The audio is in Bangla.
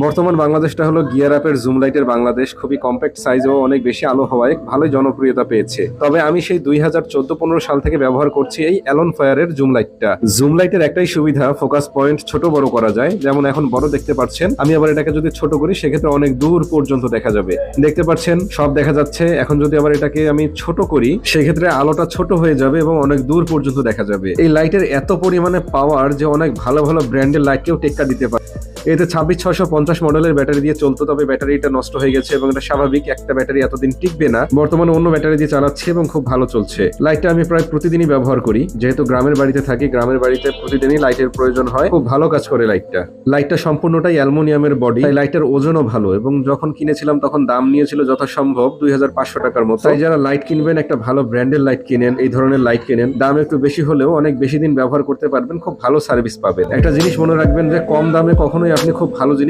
বর্তমান বাংলাদেশটা হলো গিয়ার আপের জুম লাইটের বাংলাদেশ। খুবই কম্প্যাক্ট সাইজ ও অনেক বেশি আলো হওয়ায় ভালোই জনপ্রিয়তা পেয়েছে। তবে আমি সেই 2014-15 সাল থেকে ব্যবহার করছি এই অ্যালন ফায়ারের জুম লাইটটা। জুম লাইটের একটাই সুবিধা, ফোকাস পয়েন্ট ছোট বড় করা যায়। যেমন এখন বড় দেখতে পাচ্ছেন, আমি আবার এটাকে যদি ছোট করি সেক্ষেত্রে অনেক দূর পর্যন্ত দেখা যাবে। দেখতে পাচ্ছেন সব দেখা যাচ্ছে। এখন যদি আবার এটাকে আমি ছোট করি সেক্ষেত্রে আলোটা ছোট হয়ে যাবে এবং অনেক দূর পর্যন্ত দেখা যাবে। এই লাইটের এত পরিমাণে পাওয়ার যে অনেক ভালো ভালো ব্র্যান্ডের লাইটকেও টেক্কা দিতে পারে। এতে 26650 মডেলের ব্যাটারি দিয়ে চলতো, তবে ব্যাটারিটা নষ্ট হয়ে গেছে এবং এটা স্বাভাবিক, একটা ব্যাটারি এতদিন টিকবে না। বর্তমানে অন্য ব্যাটারি দিয়ে চালাচ্ছি এবং খুব ভালো চলছে। লাইটটা আমি প্রায় প্রতিদিনই ব্যবহার করি, যেহেতু গ্রামের বাড়িতে থাকি। গ্রামের বাড়িতে প্রতিদিনই লাইটের প্রয়োজন হয়, খুব ভালো কাজ করে লাইটটা সম্পূর্ণটাই অ্যালুমিনিয়ামের বডি, তাই লাইটের ওজনও ভালো। এবং যখন কিনেছিলাম তখন দাম নিয়েছিল যথাসম্ভব 2500 টাকার মতো। তাই যারা লাইট কিনবেন, একটা ভালো ব্র্যান্ডের লাইট কিনেন, এই ধরনের লাইট কিনেন। দাম একটু বেশি হলেও অনেক বেশি দিন ব্যবহার করতে পারবেন, খুব ভালো সার্ভিস পাবেন। একটা জিনিস মনে রাখবেন যে কম দামে কখনোই আপনি খুব ভালো